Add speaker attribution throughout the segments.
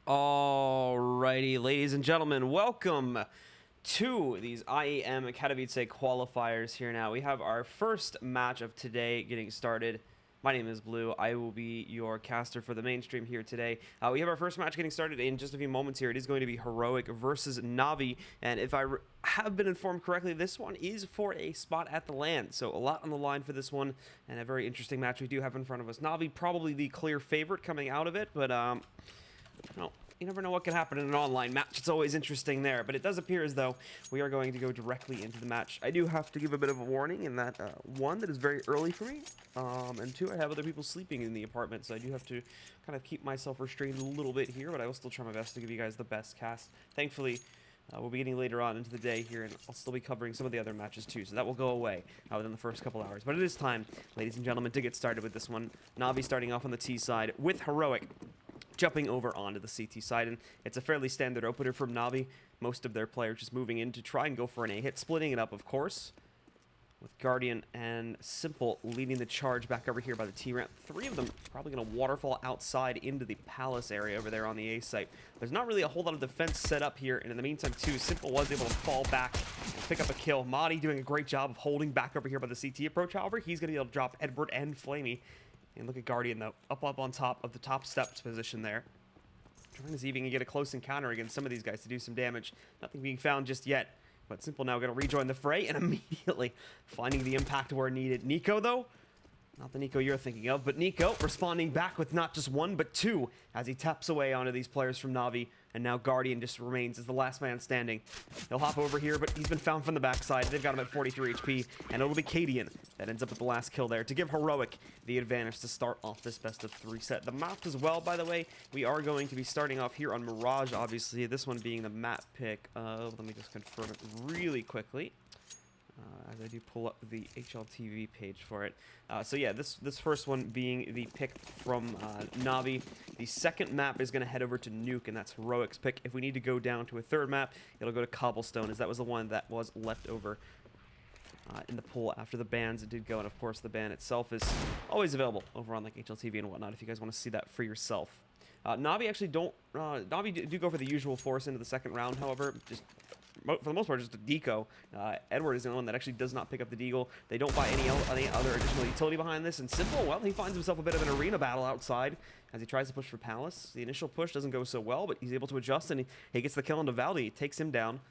Speaker 1: Alrighty, ladies and gentlemen, welcome to these IEM Katowice qualifiers here now. We have our first match of today getting started. My name is Blue. I will be your caster for the mainstream here today. We have our first match getting started in just a few moments here. It is going to be Heroic versus Navi, and if I have been informed correctly, this one is for a spot at the LAN. So a lot on the line for this one, and a very interesting match we do have in front of us. Navi probably the clear favorite coming out of it, but well, you never know what can happen in an online match. It's always interesting there, but it does appear as though we are going to go directly into the match. I do have to give a bit of a warning in that, one, that is very early for me, and two, I have other people sleeping in the apartment, so I do have to kind of keep myself restrained a little bit here, but I will still try my best to give you guys the best cast. Thankfully, we'll be getting later on into the day here, and I'll still be covering some of the other matches too, so that will go away within the first couple hours. But it is time, ladies and gentlemen, to get started with this one. Navi starting off on the T side with Heroic jumping over onto the CT side, and it's a fairly standard opener from Navi. Most of their players just moving in to try and go for an A hit, splitting it up, of course, with Guardian and Simple leading the charge back over here by the T ramp. Three of them probably going to waterfall outside into the Palace area over there on the A site. There's not really a whole lot of defense set up here, and in the meantime, too, Simple was able to fall back and pick up a kill. Madi doing a great job of holding back over here by the CT approach. However, he's going to be able to drop Edward and Flamey. And look at Guardian, though, up on top of the top steps position there. Trying to see if he can get a close encounter against some of these guys to do some damage. Nothing being found just yet. But Simple now going to rejoin the fray and immediately finding the impact where needed. Nico, though, not the Nico you're thinking of, but Nico responding back with not just one, but two, as he taps away onto these players from Navi. And now Guardian just remains as the last man standing. He'll hop over here, but he's been found from the backside. They've got him at 43 HP, and it'll be Cadian that ends up with the last kill there to give Heroic the advantage to start off this best of three set. The map as well, by the way, we are going to be starting off here on Mirage, obviously. This one being the map pick of, let me just confirm it really quickly. As I do pull up the HLTV page for it. So yeah, this first one being the pick from Navi. The second map is going to head over to Nuke, and that's Heroic's pick. If we need to go down to a third map, it'll go to Cobblestone, as that was the one that was left over in the pool after the bans. It did go, and of course the ban itself is always available over on like HLTV and whatnot if you guys want to see that for yourself. Navi actually don't... Navi do go for the usual force into the second round, however, just... for the most part, just a deco. Edward is the only one that actually does not pick up the deagle. They don't buy any other additional utility behind this. And Simple, well, he finds himself a bit of an arena battle outside as he tries to push for Palace. The initial push doesn't go so well, but he's able to adjust, and he gets the kill on Valdi. Takes him down.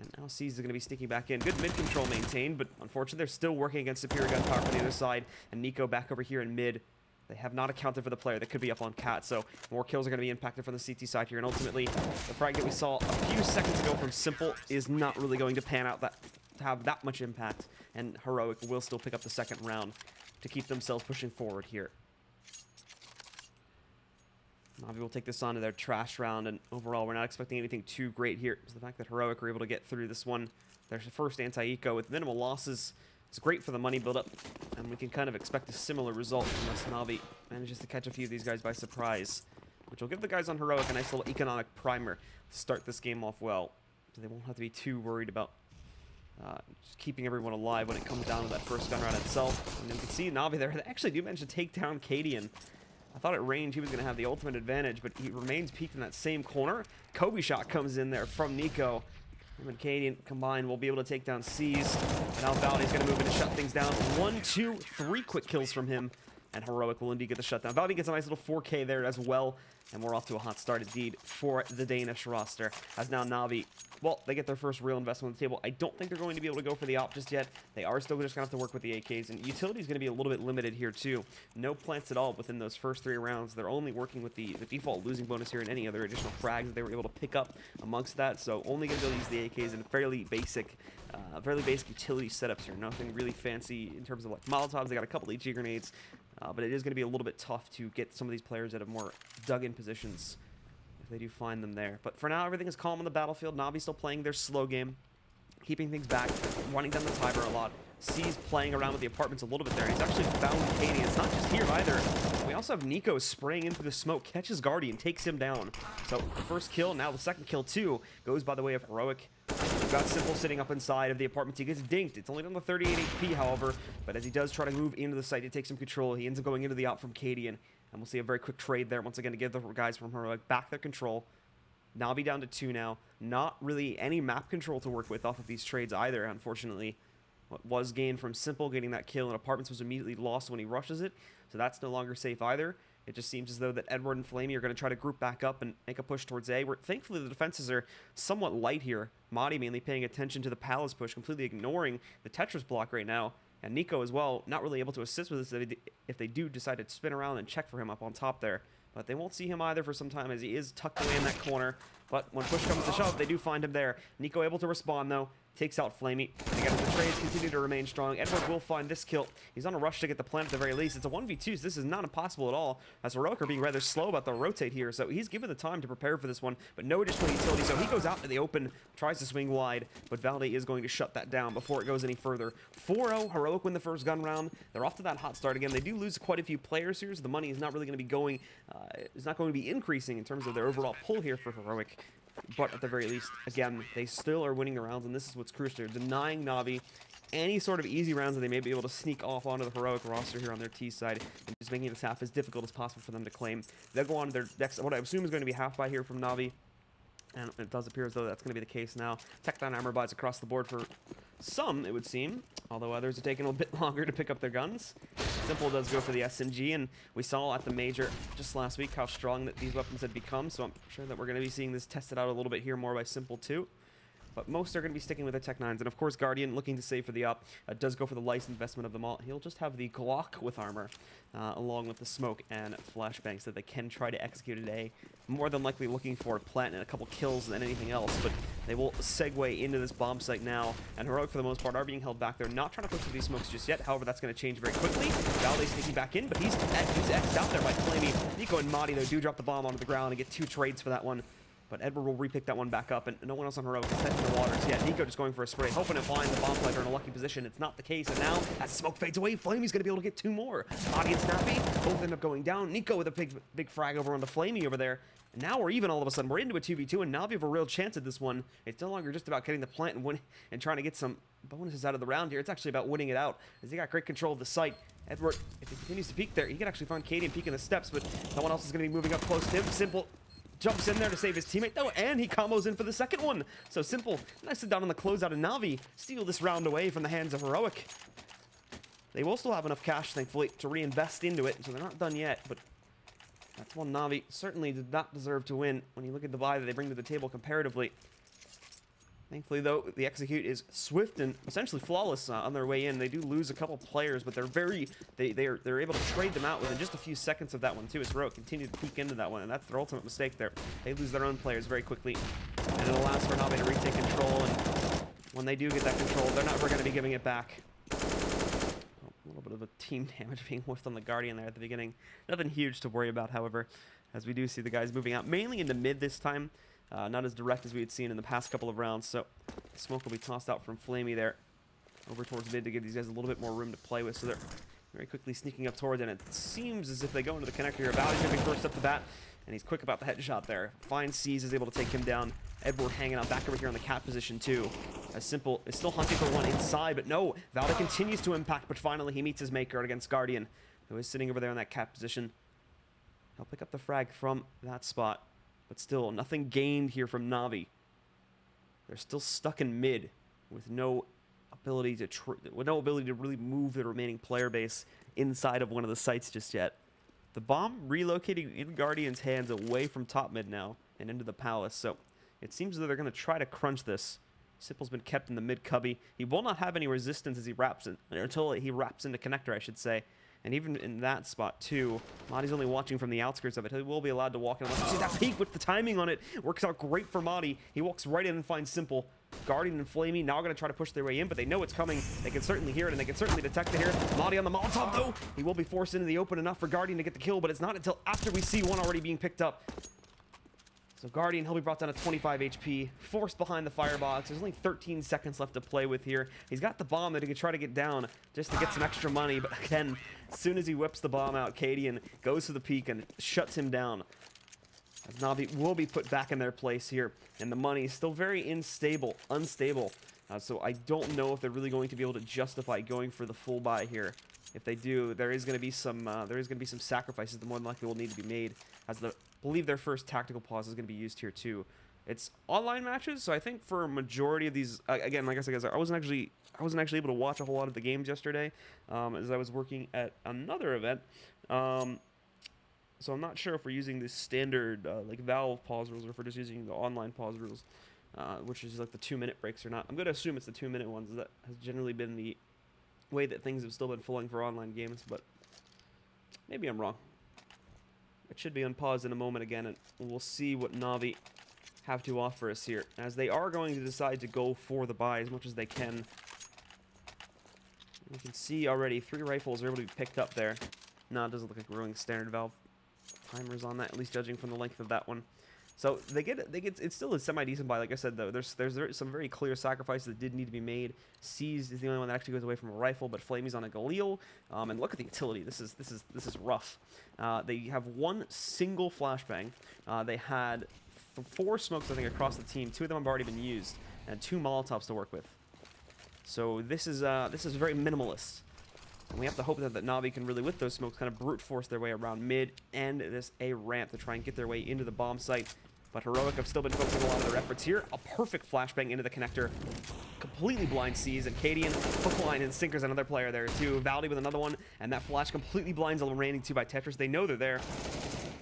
Speaker 1: And now C's is going to be sneaking back in. Good mid control maintained, but unfortunately, they're still working against superior gunpower from the other side. And Nico back over here in mid. They have not accounted for the player that could be up on Cat, so more kills are going to be impacted from the CT side here. And ultimately, the frag that we saw a few seconds ago from Simple is not really going to pan out to have that much impact. And Heroic will still pick up the second round to keep themselves pushing forward here. Navi will take this on to their trash round, and overall, we're not expecting anything too great here. So the fact that Heroic were able to get through this one, their first anti-eco with minimal losses, it's great for the money build-up, and we can kind of expect a similar result unless Navi manages to catch a few of these guys by surprise, which will give the guys on Heroic a nice little economic primer to start this game off well, so they won't have to be too worried about just keeping everyone alive when it comes down to that first gun round itself. And you can see Navi there. They actually do manage to take down Cadian. I thought at range he was going to have the ultimate advantage, but he remains peaked in that same corner. Kobe shot comes in there from Nico. Him and Cadian combined will be able to take down C's. And now Valdi's going to move in to shut things down. 1, 2, 3 quick kills from him. And Heroic will indeed get the shutdown. Valdi gets a nice little 4K there as well. And we're off to a hot start indeed for the Danish roster. As now Navi, well, they get their first real investment on the table. I don't think they're going to be able to go for the op just yet. They are still just going to have to work with the AKs. And utility is going to be a little bit limited here too. No plants at all within those first 3 rounds. They're only working with the default losing bonus here and any other additional frags that they were able to pick up amongst that. So only going to be able to use the AKs in fairly basic utility setups here. Nothing really fancy in terms of like Molotovs. They got a couple HE grenades. But it is going to be a little bit tough to get some of these players out of more dug-in positions if they do find them there. But for now, everything is calm on the battlefield. Navi still playing their slow game, keeping things back, running down the timer a lot. C's playing around with the apartments a little bit there. He's actually found Katie. It's not just here either. We also have Nico spraying in through the smoke, catches Guardian, takes him down. So the first kill, now the second kill too, goes by the way of Heroic. We've got Simple sitting up inside of the apartment. He gets dinked. It's only down to 38 HP, however. But as he does try to move into the site to take some control, he ends up going into the op from Cadian. And we'll see a very quick trade there once again to give the guys from Heroic back their control. Na'Vi down to 2 now. Not really any map control to work with off of these trades either, unfortunately. What was gained from Simple getting that kill in Apartments was immediately lost when he rushes it, so that's no longer safe either. It just seems as though that Edward and Flamey are going to try to group back up and make a push towards A, where thankfully the defenses are somewhat light here. Madi mainly paying attention to the Palace push, completely ignoring the Tetris block right now. And Nico as well, not really able to assist with this if they do decide to spin around and check for him up on top there. But they won't see him either for some time as he is tucked away in that corner. But when push comes to shove, they do find him there. Nico able to respond though. Takes out Flamey. And again, the trades continue to remain strong. Edward will find this kill. He's on a rush to get the plant at the very least. It's a 1v2, so this is not impossible at all. As Heroic are being rather slow about the rotate here, so he's given the time to prepare for this one, but no additional utility. So he goes out to the open, tries to swing wide, but Valde is going to shut that down before it goes any further. 4-0, Heroic win the first gun round. They're off to that hot start again. They do lose quite a few players here, so the money is not really going to be going, is not going to be increasing in terms of their overall pull here for Heroic. But at the very least, again, they still are winning the rounds, and this is what's crucial. They're denying Na'Vi any sort of easy rounds that they may be able to sneak off onto the Heroic roster here on their T side, and just making this half as difficult as possible for them to claim. They'll go on to their next, what I assume is going to be half buy here from Na'Vi, and it does appear as though that's going to be the case now. Tech-9 armor buys across the board for some, it would seem, although others are taking a bit longer to pick up their guns. Simple does go for the SMG, and we saw at the Major just last week how strong that these weapons had become, so I'm sure that we're going to be seeing this tested out a little bit here more by Simple too. But most are going to be sticking with the Tech-9s, and of course Guardian looking to save for the up, does go for the lice investment of them all. He'll just have the Glock with armor, along with the smoke and flashbangs that they can try to execute today. More than likely looking for a plant and a couple kills than anything else, but they will segue into this bomb site now, and Heroic for the most part are being held back. They're not trying to push through these smokes just yet, however that's going to change very quickly. Valde sneaking back in, but he's X'd out there by Flamey. Nico and Madi though do drop the bomb onto the ground and get 2 trades for that one. But Edward will repick that one back up, and no one else on Heroic is testing the waters yet. Nico just going for a spray, hoping to find the bomb planter in a lucky position. It's not the case, and now, as smoke fades away, Flamey's going to be able to get 2 more. Madi and Snappy both end up going down. Nico with a big frag over on the Flamey over there. And now we're even all of a sudden. We're into a 2v2, and Na'Vi have a real chance at this one. It's no longer just about getting the plant and and trying to get some bonuses out of the round here. It's actually about winning it out, as they got great control of the site. Edward, if he continues to peek there, he can actually find Katie and peek in the steps, but no one else is going to be moving up close to him. Simple jumps in there to save his teammate, though, and he combos in for the second one. So Simple, nicely done on the closeout, and Na'Vi steal this round away from the hands of Heroic. They will still have enough cash, thankfully, to reinvest into it, so they're not done yet, but that's one Na'Vi certainly did not deserve to win when you look at the buy that they bring to the table comparatively. Thankfully, though, the execute is swift and essentially flawless on their way in. They do lose a couple players, but they're able to trade them out within just a few seconds of that one, too, as Heroic continue to peek into that one, and that's their ultimate mistake there. They lose their own players very quickly, and it allows for Na'Vi to retake control, and when they do get that control, they're not ever going to be giving it back. A little bit of a team damage being whiffed on the Guardian there at the beginning. Nothing huge to worry about, however, as we do see the guys moving out, mainly into mid this time. Not as direct as we had seen in the past couple of rounds, so smoke will be tossed out from Flamey there over towards mid to give these guys a little bit more room to play with, so they're very quickly sneaking up towards it, and it seems as if they go into the connector here. Valde's going to be first up the bat, and he's quick about the headshot there. Finds C's, is able to take him down. Edward hanging out back over here on the cat position too. As Simple is still hunting for one inside, but no, Valde continues to impact, but finally he meets his maker against Guardian, who is sitting over there in that cat position. He'll pick up the frag from that spot. But still, nothing gained here from Na'Vi. They're still stuck in mid with no ability to really move the remaining player base inside of one of the sites just yet. The bomb relocating in Guardian's hands away from top mid now and into the palace. So it seems that they're going to try to crunch this. Simple's been kept in the mid cubby. He will not have any resistance as he wraps in, until he wraps into connector, I should say. And even in that spot, too, Madi's only watching from the outskirts of it. He will be allowed to walk in. See that peek with the timing on it. Works out great for Madi. He walks right in and finds Simple. Guardian and Flamey now going to try to push their way in, but they know it's coming. They can certainly hear it, and they can certainly detect it here. Madi on the Molotov, though. He will be forced into the open enough for Guardian to get the kill, but it's not until after we see one already being picked up. So Guardian, he'll be brought down to 25 HP, forced behind the firebox. There's only 13 seconds left to play with here. He's got the bomb that he could try to get down just to get some extra money, but again, as soon as he whips the bomb out, Cadian goes to the peak and shuts him down. As Na'Vi will be put back in their place here, and the money is still very unstable. So I don't know if they're really going to be able to justify going for the full buy here. If they do, there is going to be some sacrifices that more than likely will need to be made, as I believe their first tactical pause is going to be used here too. It's online matches, so I think for a majority of these, again, like I said, guys, I wasn't actually able to watch a whole lot of the games yesterday, as I was working at another event. So I'm not sure if we're using the standard like Valve pause rules or if we're just using the online pause rules, which is like the 2-minute breaks or not. I'm going to assume it's the 2-minute ones. That has generally been the way that things have still been flowing for online games, but maybe I'm wrong. It should be unpaused in a moment again, and we'll see what Na'Vi have to offer us here, as they are going to decide to go for the buy as much as they can. You can see already 3 rifles are able to be picked up there. No, it doesn't look like we're running standard Valve timers on that, at least judging from the length of that one. So it's still a semi-decent buy. Like I said, though, there's some very clear sacrifices that did need to be made. Seized is the only one that actually goes away from a rifle, but Flamey's on a Galil. And look at the utility. This is rough. They have 1 single flashbang. They had 4 smokes, I think, across the team. 2 of them have already been used, and 2 Molotovs to work with. So this is very minimalist. And we have to hope that Na'Vi can really, with those smokes, kind of brute force their way around mid and this A ramp to try and get their way into the bomb site. But Heroic have still been focusing a lot of their efforts here. A perfect flashbang into the connector. Completely blind Seas, and Cadian, hook, line, and Sinker's another player there too. Valdi with another one, and that flash completely blinds the remaining 2 by Tetris. They know they're there.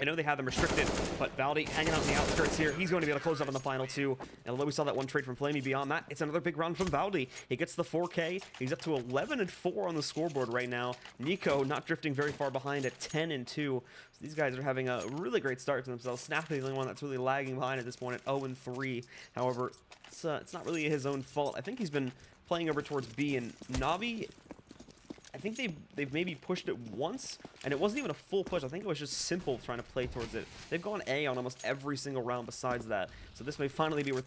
Speaker 1: I know they have them restricted, but Valdi hanging out in the outskirts here. He's going to be able to close out on the final 2. And although we saw that one trade from Flamey, beyond that, it's another big round from Valdi. He gets the 4K. He's up to 11-4 on the scoreboard right now. Nico not drifting very far behind at 10-2. So these guys are having a really great start to themselves. Snappy the only one that's really lagging behind at this point at 0-3. However, it's not really his own fault. I think he's been playing over towards B, and Na'Vi, I think they've maybe pushed it once, and it wasn't even a full push. I think it was just simple trying to play towards it. They've gone A on almost every single round besides that. So this may finally be where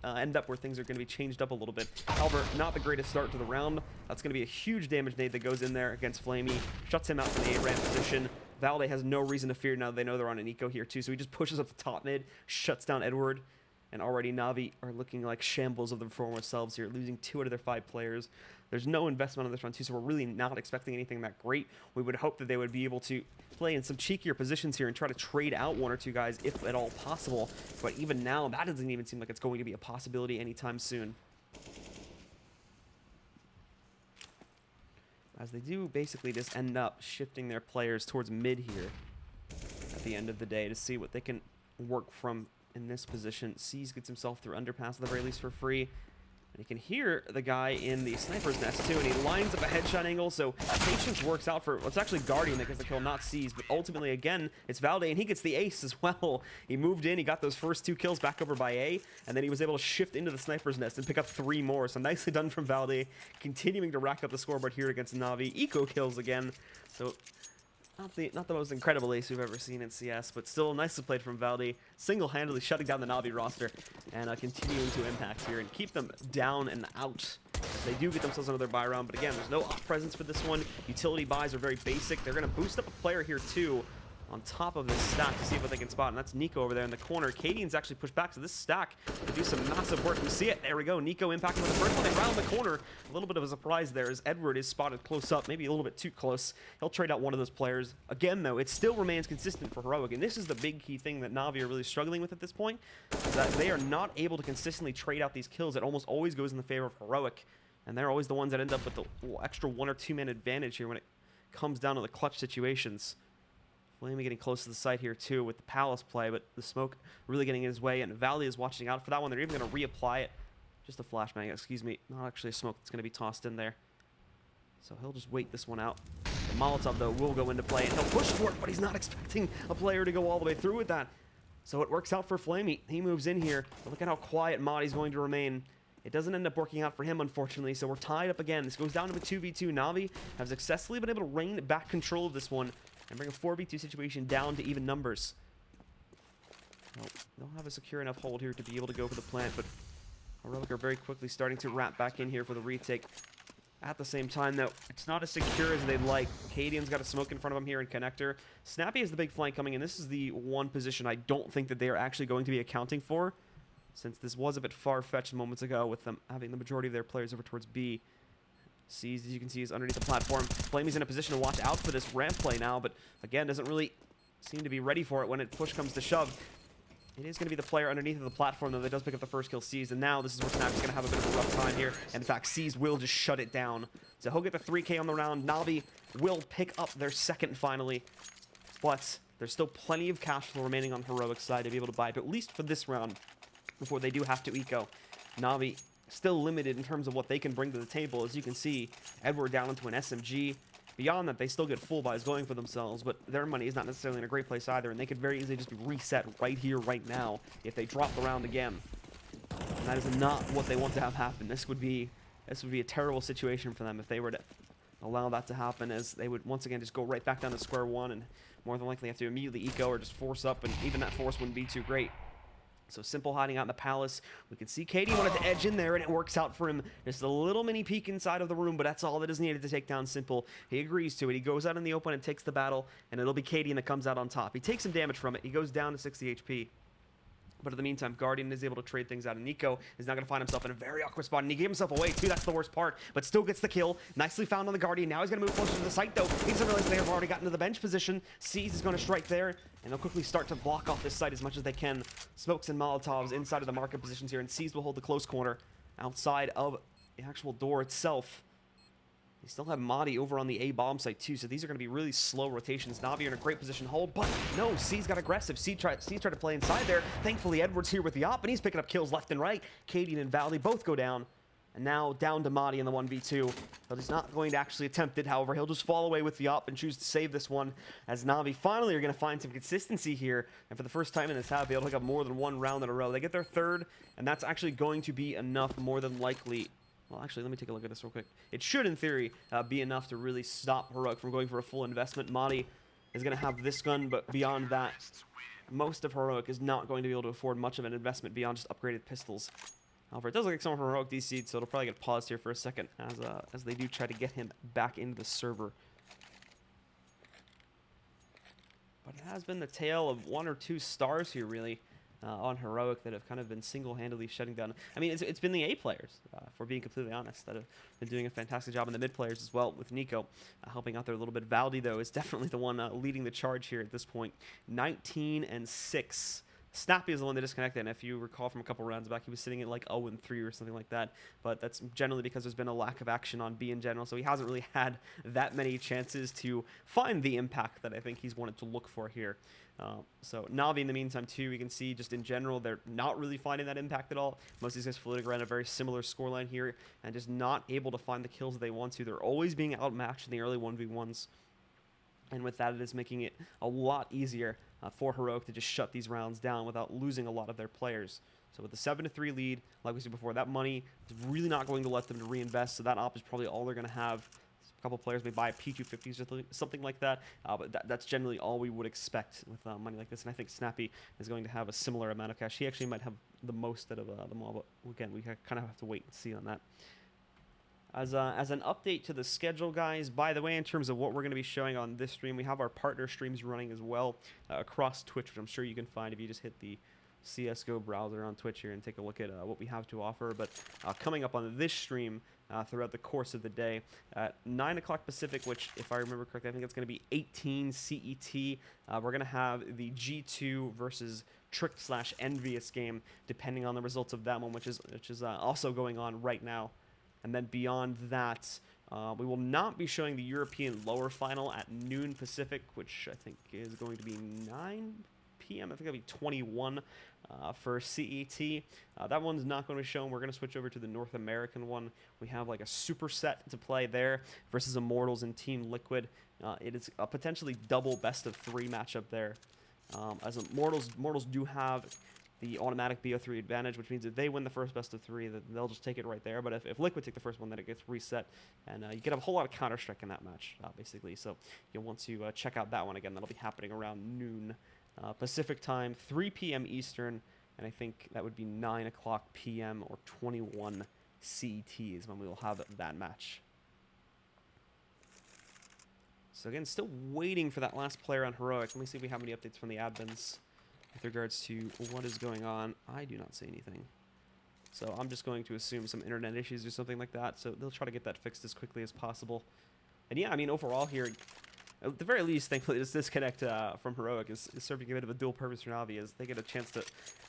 Speaker 1: end up where things are going to be changed up a little bit. However, not the greatest start to the round. That's going to be a huge damage nade that goes in there against Flamey. Shuts him out from the A ramp position. Valde has no reason to fear now that they know they're on an eco here too. So he just pushes up the top mid, shuts down Edward. And already Na'Vi are looking like shambles of their former selves here, losing 2 out of their 5 players. There's no investment on this round too, so we're really not expecting anything that great. We would hope that they would be able to play in some cheekier positions here and try to trade out 1 or 2 guys if at all possible. But even now, that doesn't even seem like it's going to be a possibility anytime soon. As they do basically just end up shifting their players towards mid here at the end of the day to see what they can work from in this position. Seas gets himself through underpass at the very least for free. And you can hear the guy in the sniper's nest too, and he lines up a headshot angle, so patience works out for, well, it's actually Guardian that gets the kill, not Seas, but ultimately, again, it's Valde, and he gets the ace as well. He moved in, he got those first 2 kills back over by A, and then he was able to shift into the sniper's nest and pick up 3 more, so nicely done from Valde, continuing to rack up the scoreboard here against Na'Vi. Eco kills again, so not the most incredible ace we've ever seen in CS, but still nicely played from Valde, single-handedly shutting down the Na'Vi roster and continuing to impact here and keep them down and out as they do get themselves another buy round. But again, there's no off presence for this one. Utility buys are very basic. They're going to boost up a player here too on top of this stack to see what they can spot, and that's Nico over there in the corner. Cadian's actually pushed back, so this stack to do some massive work. We see it. There we go. Nico impacting with the first one around the corner. A little bit of a surprise there as Edward is spotted close up, maybe a little bit too close. He'll trade out one of those players. Again, though, it still remains consistent for Heroic, and this is the big key thing that Na'Vi are really struggling with at this point, is that they are not able to consistently trade out these kills. It almost always goes in the favor of Heroic, and they're always the ones that end up with the extra 1 or 2 man advantage here when it comes down to the clutch situations. Flamey getting close to the site here too with the Palace play, but the smoke really getting in his way, and Valde is watching out for that one. They're even going to reapply it. Just a flashbang, excuse me. Not actually a smoke that's going to be tossed in there. So he'll just wait this one out. The Molotov, though, will go into play, and he'll push for it, but he's not expecting a player to go all the way through with that. So it works out for Flamey. He moves in here, but look at how quiet Madi's going to remain. It doesn't end up working out for him, unfortunately, so we're tied up again. This goes down to a 2v2. Na'Vi have successfully been able to rein back control of this one and bring a 4v2 situation down to even numbers. Well, they'll have a secure enough hold here to be able to go for the plant, but Heroic are very quickly starting to wrap back in here for the retake. At the same time, though, it's not as secure as they'd like. Cadian's got a smoke in front of him here in connector. Snappy has the big flank coming in. This is the one position I don't think that they are actually going to be accounting for, since this was a bit far-fetched moments ago with them having the majority of their players over towards B. Sees, as you can see, is underneath the platform. Flamey's in a position to watch out for this ramp play now, but again, doesn't really seem to be ready for it when push comes to shove. It is going to be the player underneath of the platform, though, that does pick up the first kill, Seas. And now this is where Snappy's going to have a bit of a rough time here. And in fact, Seas will just shut it down. So he'll get the 3K on the round. Navi will pick up their second finally. But there's still plenty of cash flow remaining on Heroic's side to be able to buy, but at least for this round, before they do have to eco. Navi still limited in terms of what they can bring to the table. As you can see, Edward down into an SMG. Beyond that, they still get full buys going for themselves, but their money is not necessarily in a great place either, and they could very easily just be reset right here, right now, if they drop the round again. And that is not what they want to have happen. This would be a terrible situation for them if they were to allow that to happen, as they would once again just go right back down to square one and more than likely have to immediately eco or just force up, and even that force wouldn't be too great. So Simple hiding out in the palace. We can see Katie wanted to edge in there, and it works out for him. Just a little mini peek inside of the room, but that's all that is needed to take down Simple. He agrees to it. He goes out in the open and takes the battle, and it'll be Katie that comes out on top. He takes some damage from it. He goes down to 60 HP. But in the meantime, Guardian is able to trade things out, and Nico is now going to find himself in a very awkward spot, and he gave himself away, too. That's the worst part, but still gets the kill. Nicely found on the Guardian. Now he's going to move closer to the site, though. He doesn't realize they have already gotten to the bench position. Sees is going to strike there, and they'll quickly start to block off this site as much as they can. Smokes and Molotovs inside of the market positions here, and Sees will hold the close corner outside of the actual door itself. They still have Madi over on the A bomb site too, so these are going to be really slow rotations. Navi are in a great position to hold, but no, C's got aggressive. C tried to play inside there. Thankfully, Edward's here with the op, and he's picking up kills left and right. Katie and Valley both go down, and now down to Madi in the 1v2. But he's not going to actually attempt it, however. He'll just fall away with the op and choose to save this one, as Navi finally are going to find some consistency here, and for the first time in this half, be able to pick up more than one round in a row. They get their third, and that's actually going to be enough, more than likely. Well, actually, let me take a look at this real quick. It should, in theory, be enough to really stop Heroic from going for a full investment. Madi is going to have this gun, but beyond that, most of Heroic is not going to be able to afford much of an investment beyond just upgraded pistols. However, it does look like some of Heroic DC'd, so it'll probably get paused here for a second as they do try to get him back into the server. But it has been the tale of one or two stars here, really. On Heroic that have kind of been single-handedly shutting down. I mean, it's been the A players, for being completely honest, that have been doing a fantastic job, and the mid players as well, with Nico helping out there a little bit. Valdi, though, is definitely the one leading the charge here at this point. 19-6. Snappy is the one that disconnected, and if you recall from a couple rounds back, he was sitting at like 0-3 or something like that, but that's generally because there's been a lack of action on B in general, so he hasn't really had that many chances to find the impact that I think he's wanted to look for here. So Navi, in the meantime, too, we can see just in general, they're not really finding that impact at all. Most of these guys floating around a very similar scoreline here and just not able to find the kills that they want to. They're always being outmatched in the early 1v1s. And with that, it is making it a lot easier for Heroic to just shut these rounds down without losing a lot of their players. So with the 7-3 lead, like we said before, that money is really not going to let them to reinvest. So that op is probably all they're going to have. A couple players may buy a P250s or something like that, but that's generally all we would expect with money like this. And I think Snappy is going to have a similar amount of cash. He actually might have the most out of them all, but again, we kind of have to wait and see on that. As an update to the schedule, guys, by the way, in terms of what we're going to be showing on this stream, we have our partner streams running as well across Twitch, which I'm sure you can find if you just hit the CSGO browser on Twitch here and take a look at what we have to offer. But coming up on this stream throughout the course of the day at 9 o'clock Pacific, which, if I remember correctly, I think it's going to be 18 CET. We're going to have the G2 versus Trick/Envious game, depending on the results of that one, which is also going on right now. And then beyond that, we will not be showing the European lower final at noon Pacific, which I think is going to be 9 p.m. I think it'll be 21 for CET. That one's not going to be shown. We're going to switch over to the North American one. We have like a superset to play there versus Immortals and Team Liquid. It is a potentially double best-of-3 matchup there. As Immortals do have the automatic BO3 advantage, which means if they win the first best-of-3, then they'll just take it right there. But if Liquid take the first one, then it gets reset, and you get a whole lot of Counter-Strike in that match, basically. So you'll want to check out that one again. That'll be happening around noon Pacific time, 3 p.m. Eastern, and I think that would be 9 o'clock p.m. or 21 CET is when we will have that match. So again, still waiting for that last player on Heroic. Let me see if we have any updates from the admins with regards to what is going on. I do not see anything. So I'm just going to assume some internet issues or something like that. So they'll try to get that fixed as quickly as possible. And yeah, I mean, overall here, at the very least, thankfully, this disconnect from Heroic is serving a bit of a dual purpose for Navi as they get a chance to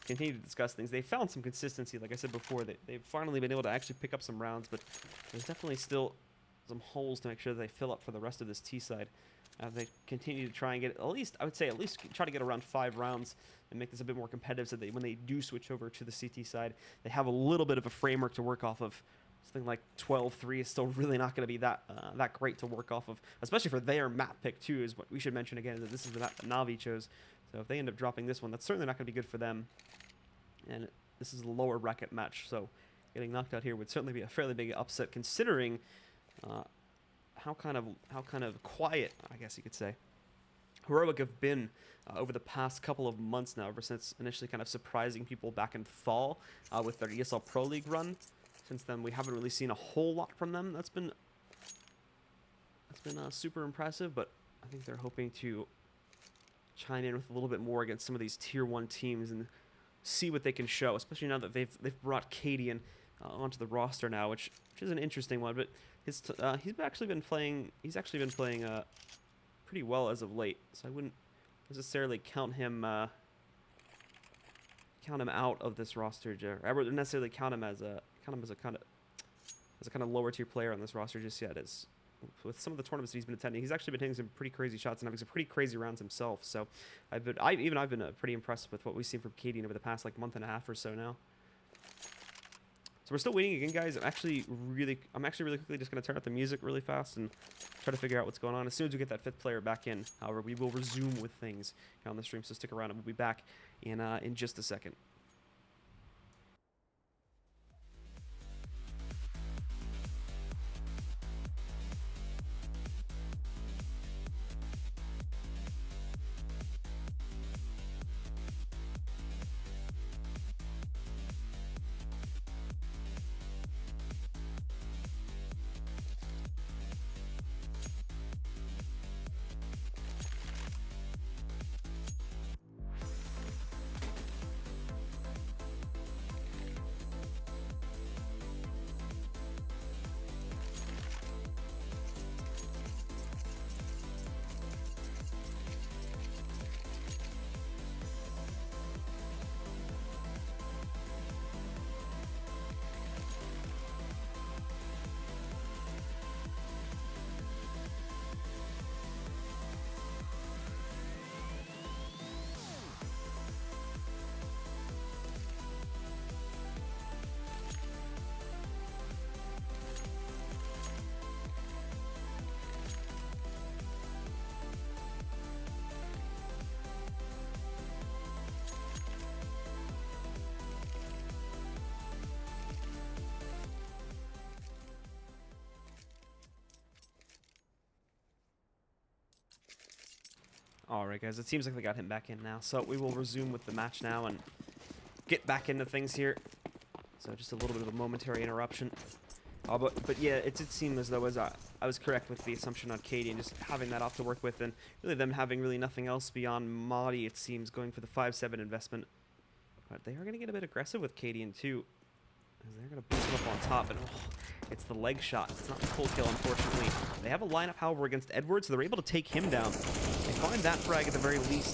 Speaker 1: continue to discuss things. They found some consistency, like I said before. They've finally been able to actually pick up some rounds, but there's definitely still some holes to make sure that they fill up for the rest of this T side. They continue to try and get at least try to get around 5 rounds and make this a bit more competitive so that when they do switch over to the CT side, they have a little bit of a framework to work off of. Something like 12-3 is still really not going to be that great to work off of, especially for their map pick too, is what we should mention again, that this is the map that Navi chose. So if they end up dropping this one, that's certainly not going to be good for them. And this is a lower bracket match, so getting knocked out here would certainly be a fairly big upset considering how kind of quiet, I guess you could say, Heroic have been over the past couple of months now, ever since initially kind of surprising people back in fall with their ESL Pro League run. Since then, we haven't really seen a whole lot from them. That's been super impressive, but I think they're hoping to chime in with a little bit more against some of these tier 1 teams and see what they can show, especially now that they've brought Cadian onto the roster now, which is an interesting one. But he's actually been playing pretty well as of late, so I wouldn't necessarily count him out of this roster. I wouldn't necessarily count him as a kind of lower tier player on this roster just yet. As with some of the tournaments that he's been attending, he's actually been taking some pretty crazy shots and having some pretty crazy rounds himself. So I've been pretty impressed with what we've seen from Cadian over the past month and a half or so now. So we're still waiting again, guys. I'm actually really quickly just going to turn up the music really fast and try to figure out what's going on. As soon as we get that 5th player back in, however, we will resume with things on the stream. So stick around and we'll be back in just a second. Alright guys, it seems like they got him back in now, so we will resume with the match now and get back into things here. So just a little bit of a momentary interruption. But yeah, it did seem as though I was correct with the assumption on Katie and just having that off to work with, and really them having really nothing else beyond Mahdi, it seems, going for the 5-7 investment. But they are going to get a bit aggressive with Cadian too, as they're going to boost him up on top, and it's the leg shot. It's not the full kill, unfortunately. They have a lineup, however, against Edwards, so they're able to take him down. They find that frag at the very least.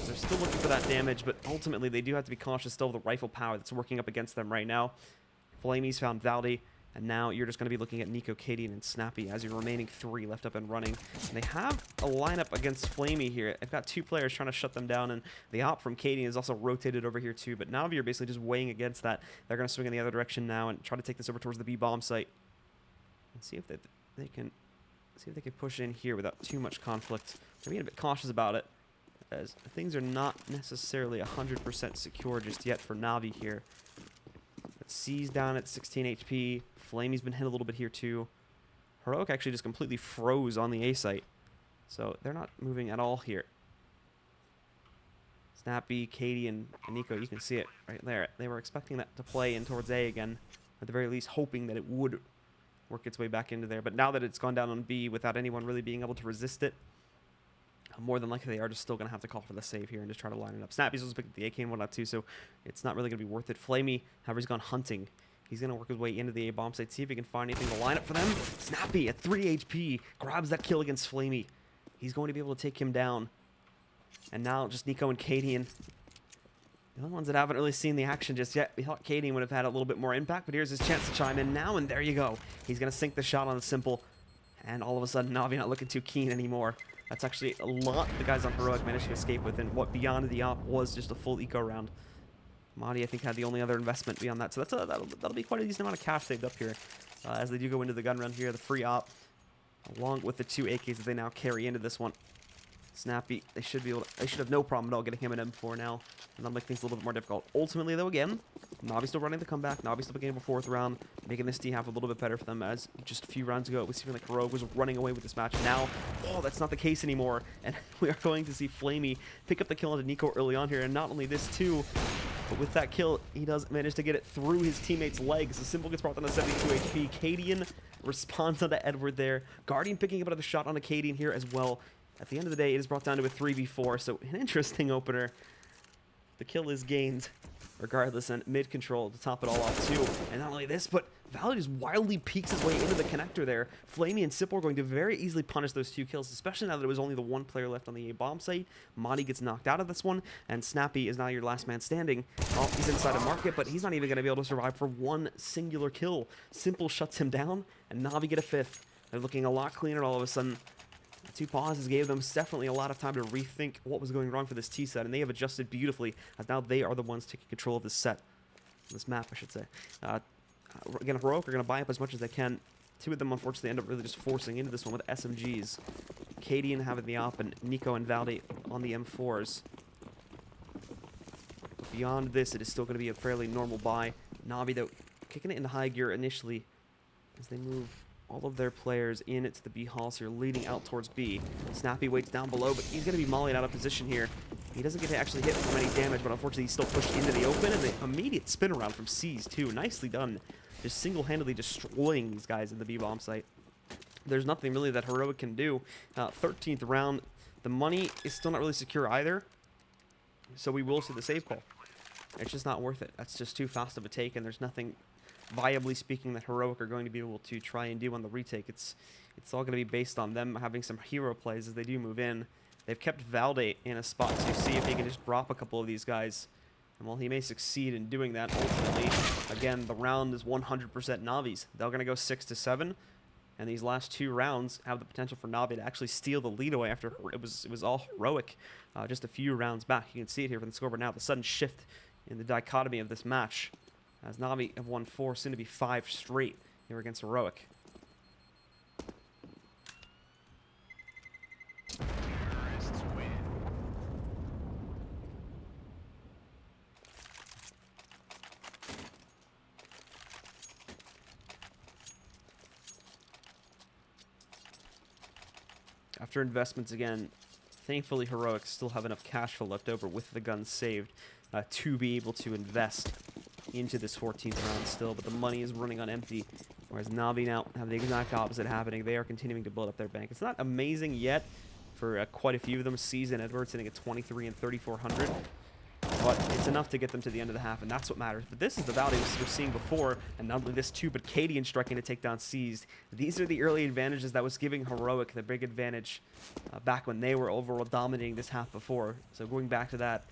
Speaker 1: They're still looking for that damage, but ultimately they do have to be cautious still of the rifle power that's working up against them right now. Flamey's found Valdi, and now you're just going to be looking at Nico, Cadian, and Snappy as your remaining 3 left up and running. And they have a lineup against Flamey here. They've got 2 players trying to shut them down, and the op from Cadian is also rotated over here too. But Navi are basically just weighing against that. They're going to swing in the other direction now and try to take this over towards the B-bomb site. And see if they can push in here without too much conflict. They're being a bit cautious about it, as things are not necessarily 100% secure just yet for Navi here. But C's down at 16 HP. Flamey's been hit a little bit here too. Heroic actually just completely froze on the A site, so they're not moving at all here. Snappy, Katie, and Nico, you can see it right there. They were expecting that to play in towards A again, at the very least hoping that it would work its way back into there. But now that it's gone down on B without anyone really being able to resist it, more than likely they are just still going to have to call for the save here and just try to line it up. Snappy's also picked up the AK and whatnot too, so it's not really going to be worth it. Flamey, however, he's gone hunting. He's going to work his way into the A bomb site, see if he can find anything to line up for them. Snappy at 3 HP grabs that kill against Flamey. He's going to be able to take him down. And now just Nico and Cadian. The only ones that haven't really seen the action just yet. We thought Cadian would have had a little bit more impact, but here's his chance to chime in now, and there you go. He's going to sink the shot on the simple. And all of a sudden, Navi not looking too keen anymore. That's actually a lot the guys on Heroic managed to escape with, and what beyond the op was just a full eco round. Madi, I think, had the only other investment beyond that, so that'll be quite a decent amount of cash saved up here. As they do go into the gun run here, the free op, along with the 2 AKs that they now carry into this one. Snappy, they should have no problem at all getting him an M4 now, and that'll make things a little bit more difficult. Ultimately, though, again, Navi still running the comeback. Navi still beginning a 4th round, making this D half a little bit better for them, as just a few rounds ago it was seeming like Rogue was running away with this match. Now, oh, that's not the case anymore, and we are going to see Flamey pick up the kill onto Nico early on here, and not only this too, but with that kill, he does manage to get it through his teammate's legs. The Simple gets brought down to 72 HP. Cadian responds onto Edward there. Guardian picking up another shot on the Cadian here as well. At the end of the day, it is brought down to a 3v4, so an interesting opener. The kill is gained regardless, and mid-control to top it all off too. And not only this, but Valley just wildly peeks his way into the connector there. Flamey and Simple are going to very easily punish those 2 kills, especially now that it was only the 1 player left on the A-bomb site. Madi gets knocked out of this one, and Snappy is now your last man standing. Oh, he's inside a market, but he's not even going to be able to survive for 1 singular kill. Simple shuts him down, and Navi get a 5th. They're looking a lot cleaner all of a sudden. 2 pauses gave them definitely a lot of time to rethink what was going wrong for this T set, and they have adjusted beautifully, as now they are the ones taking control of this set. This map, I should say. Again, Heroic are going to buy up as much as they can. 2 of them, unfortunately, end up really just forcing into this one with SMGs. Cadian having the op, and Nico and Valde on the M4s. But beyond this, it is still going to be a fairly normal buy. Navi, though, kicking it into high gear initially as they move all of their players in to the B halls here, leading out towards B. Snappy waits down below, but he's going to be mollied out of position here. He doesn't get to actually hit from any damage, but unfortunately he's still pushed into the open, and the immediate spin around from C's too. Nicely done. Just single-handedly destroying these guys in the B-bomb site. There's nothing really that Heroic can do. 13th round. The money is still not really secure either, so we will see the save call. It's just not worth it. That's just too fast of a take, and there's nothing, viably speaking, that Heroic are going to be able to try and do on the retake. It's all going to be based on them having some hero plays as they do move in. They've kept Valde in a spot to see if he can just drop a couple of these guys. And while he may succeed in doing that, ultimately, again, the round is 100% Navi's. They're going to go 6-7. And these last 2 rounds have the potential for Navi to actually steal the lead away after it was all Heroic just a few rounds back. You can see it here from the scoreboard now, the sudden shift in the dichotomy of this match, as Navi have won 4, soon to be 5 straight here against Heroic. After investments again, thankfully Heroic still have enough cash flow left over with the guns saved to be able to invest into this 14th round still, but the money is running on empty, whereas Navi now have the exact opposite happening. They are continuing to build up their bank. It's not amazing yet for quite a few of them. C's and Edwards sitting at 23 and 3,400, but it's enough to get them to the end of the half, and that's what matters. But this is the value we're seeing before, and not only this too, but Cadian striking to take down C's. These are the early advantages that was giving Heroic the big advantage back when they were overall dominating this half before. So going back to that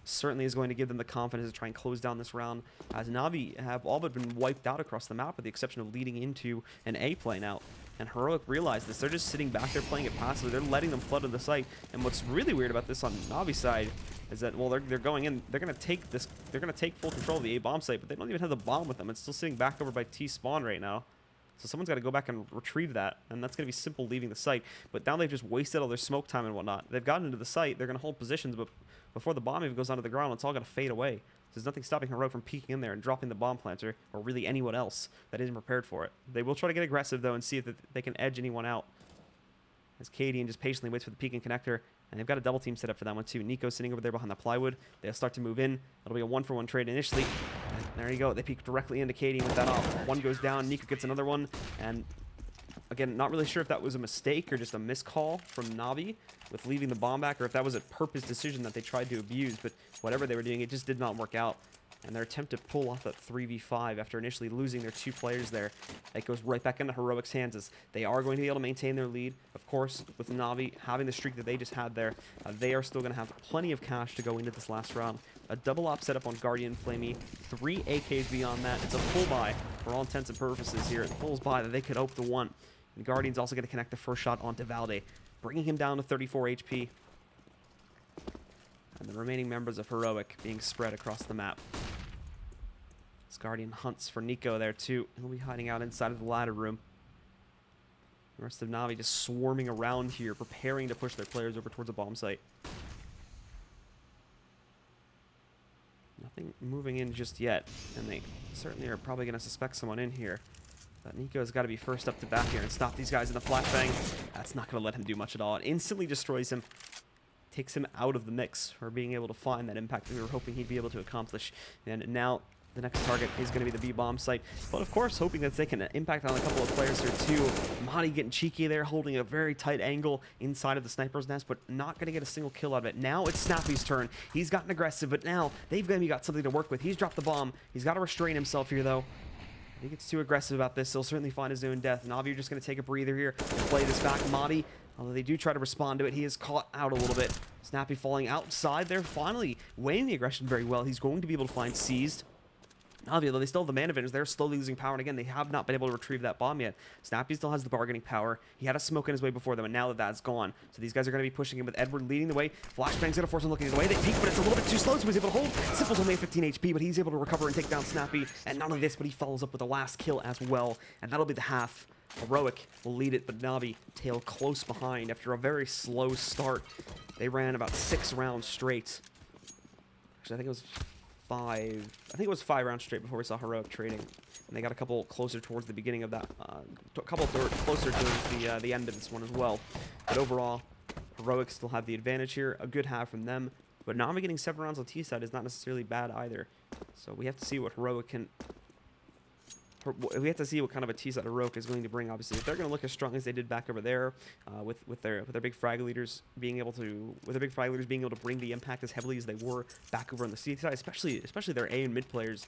Speaker 1: certainly is going to give them the confidence to try and close down this round, as Navi have all but been wiped out across the map with the exception of leading into an A play now. And Heroic realize this. They're just sitting back there playing it passively. They're letting them flood to the site. And what's really weird about this on Navi's side is that, well, they're going in. They're going to take this. They're going to take full control of the A bomb site, but they don't even have the bomb with them. It's still sitting back over by T spawn right now. So someone's got to go back and retrieve that, and that's going to be Simple leaving the site. But now they've just wasted all their smoke time and whatnot. They've gotten into the site. They're going to hold positions, but before the bomb even goes onto the ground, it's all going to fade away. There's nothing stopping Heroic from peeking in there and dropping the bomb planter, or really anyone else that isn't prepared for it. They will try to get aggressive, though, and see if they can edge anyone out. As Cadian just patiently waits for the peeking connector, and they've got a double team set up for that one, too. Nico's sitting over there behind the plywood. They'll start to move in. It'll be a 1-for-1 trade initially. And there you go. They peek directly into Cadian with that off. One goes down. Nico gets another one, and Again, not really sure if that was a mistake or just a miscall from Navi with leaving the bomb back, or if that was a purpose decision that they tried to abuse. But whatever they were doing, it just did not work out. And their attempt to pull off that 3v5 after initially losing their 2 players there, it goes right back into Heroic's hands as they are going to be able to maintain their lead. Of course, with Navi having the streak that they just had there, they are still going to have plenty of cash to go into this last round. A double op setup on Guardian Flamey, 3 AKs beyond that. It's a full buy for all intents and purposes here. It pulls by that they could open the 1. And Guardian's also going to connect the first shot onto Valde, bringing him down to 34 HP. And the remaining members of Heroic being spread across the map. This Guardian hunts for Nico there too. He'll be hiding out inside of the ladder room. The rest of Navi just swarming around here, preparing to push their players over towards a bomb site. Nothing moving in just yet, and they certainly are probably going to suspect someone in here. But Nico's got to be first up to bat here and stop these guys in the flashbang. That's not going to let him do much at all. It instantly destroys him. Takes him out of the mix for being able to find that impact that we were hoping he'd be able to accomplish. And now the next target is going to be the B-bomb site. But of course, hoping that they can impact on a couple of players here too. Madi getting cheeky there, holding a very tight angle inside of the sniper's nest, but not going to get a single kill out of it. Now it's Snappy's turn. He's gotten aggressive, but now they've maybe got something to work with. He's dropped the bomb. He's got to restrain himself here, though. If he gets too aggressive about this, he'll certainly find his own death. Navi are just going to take a breather here and play this back. Madi, although they do try to respond to it, he is caught out a little bit. Snappy falling outside there, finally weighing the aggression very well. He's going to be able to find Seized. Navi, although they still have the man advantage, they're slowly losing power, and again, they have not been able to retrieve that bomb yet. Snappy still has the bargaining power. He had a smoke in his way before them, and now that that's gone, so these guys are going to be pushing him with Edward leading the way. Flashbang's going to force him looking his way. They peek, but it's a little bit too slow, so he's able to hold. Simple's only at 15 HP, but he's able to recover and take down Snappy, and not only this, but he follows up with the last kill as well, and that'll be the half. Heroic will lead it, but Navi tail close behind after a very slow start. They ran about 6 rounds straight. Actually, I think it was 5 rounds straight before we saw Heroic trading, and they got a couple closer towards the beginning of that, a couple closer towards the end of this one as well. But overall, Heroic still have the advantage here. A good half from them, but Navi getting 7 rounds on T side is not necessarily bad either. So we have to see what Heroic can. We have to see what kind of a T-side Heroic is going to bring. Obviously, if they're going to look as strong as they did back over there, with their big frag leaders being able to bring the impact as heavily as they were back over on the C side, especially their A and mid players,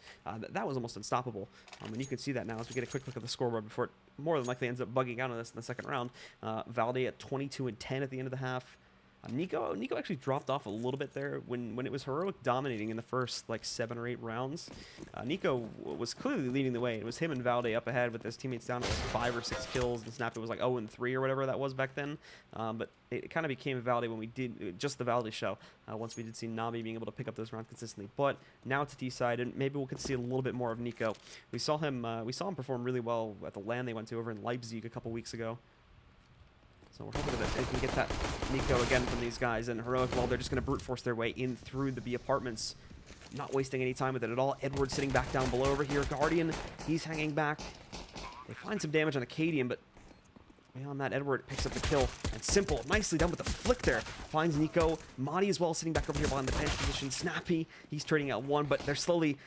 Speaker 1: that was almost unstoppable. And you can see that now as we get a quick look at the scoreboard before it more than likely ends up bugging out on this in the second round. Valde at 22 and 10 at the end of the half. Nico actually dropped off a little bit there when it was Heroic dominating in the first like 7 or 8 rounds. Nico was clearly leading the way. It was him and Valde up ahead with his teammates down to like 5 or 6 kills, and Snappy was like 0 and 3 or whatever that was back then. But it kind of became Valde when we did just the Valde show. Once we did see Navi being able to pick up those rounds consistently. But now it's a T side, and maybe we could see a little bit more of Nico. We saw him perform really well at the LAN they went to over in Leipzig a couple weeks ago. So we're hoping that they can get that Nico again from these guys. And Heroic, well, they're just going to brute force their way in through the B apartments. Not wasting any time with it at all. Edward sitting back down below over here. Guardian, he's hanging back. They find some damage on Acadian, but beyond that, Edward picks up the kill. And Simple, nicely done with the flick there. Finds Nico. Madi as well sitting back over here behind the bench position. Snappy, he's trading out 1, but they're slowly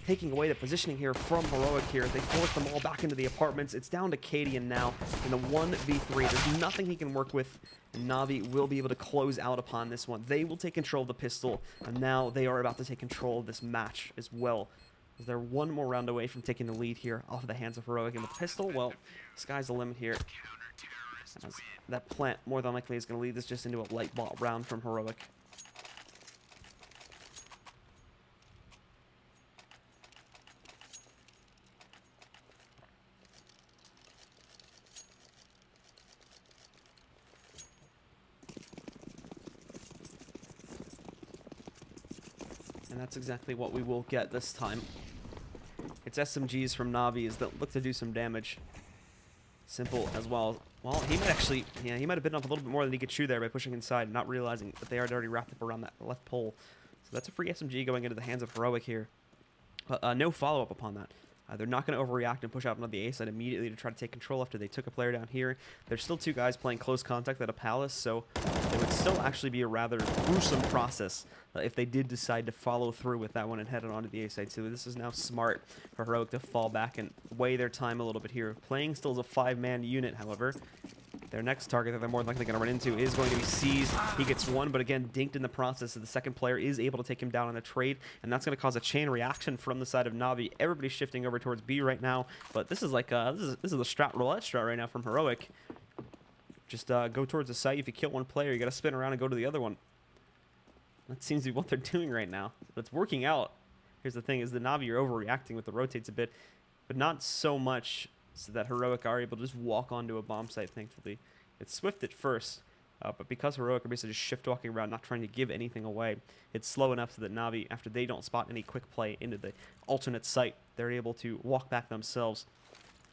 Speaker 1: taking away the positioning here from Heroic here. They force them all back into the apartments. It's down to Cadian now in the 1v3. There's nothing he can work with, and Navi will be able to close out upon this one. They will take control of the pistol, and now they are about to take control of this match as well. As they're 1 more round away from taking the lead here off of the hands of Heroic. And with the pistol, well, sky's the limit here. As that plant more than likely is going to lead this just into a light bot round from Heroic. And that's exactly what we will get this time. It's SMGs from Navi's that look to do some damage. Simple as well. Well, he might actually, yeah, he might have bitten off a little bit more than he could chew there by pushing inside and not realizing that they had already wrapped up around that left pole. So that's a free SMG going into the hands of Heroic here. No follow-up upon that. They're not going to overreact and push out onto the A side immediately to try to take control after they took a player down here. There's still 2 guys playing close contact at a palace, so it would still actually be a rather gruesome process if they did decide to follow through with that one and head on to the A side. So this is now smart for Heroic to fall back and weigh their time a little bit here. Playing still as a 5-man unit, however. Their next target that they're more than likely going to run into is going to be seized. He gets one, but again, dinked in the process. So the second player is able to take him down on a trade, and that's going to cause a chain reaction from the side of Na'Vi. Everybody's shifting over towards B right now, but this is like this is the strat roulette strat right now from Heroic. Just go towards the site. If you kill one player, you got to spin around and go to the other one. That seems to be what they're doing right now. But it's working out. Here's the thing: is the Na'Vi are overreacting with the rotates a bit, but not so much so that Heroic are able to just walk onto a bomb site, thankfully. It's swift at first, but because Heroic are basically just shift walking around, not trying to give anything away, it's slow enough so that Na'Vi, after they don't spot any quick play into the alternate site, they're able to walk back themselves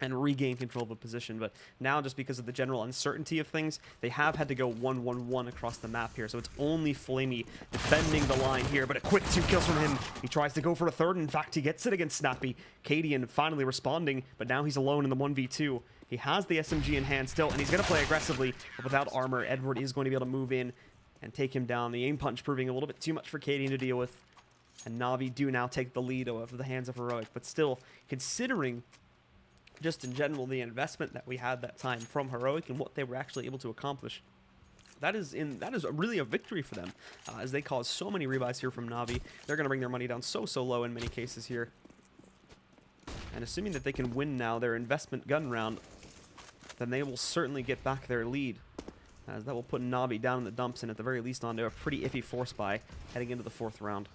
Speaker 1: and regain control of a position. But now, just because of the general uncertainty of things, they have had to go 1-1-1 across the map here. So it's only Flamey defending the line here, but a quick 2 kills from him. He tries to go for a third. In fact, he gets it against Snappy. Cadian finally responding, but now he's alone in the 1v2. He has the SMG in hand still, and he's going to play aggressively, but without armor. Edward is going to be able to move in and take him down. The aim punch proving a little bit too much for Cadian to deal with. And Na'Vi do now take the lead over the hands of Heroic, but still, considering just in general the investment that we had that time from Heroic and what they were actually able to accomplish, that is really a victory for them, as they caused so many rebuys here from Na'Vi. They're going to bring their money down so low in many cases here. And assuming that they can win now their investment gun round, then they will certainly get back their lead, as that will put Na'Vi down in the dumps and at the very least onto a pretty iffy force buy heading into the 4th round.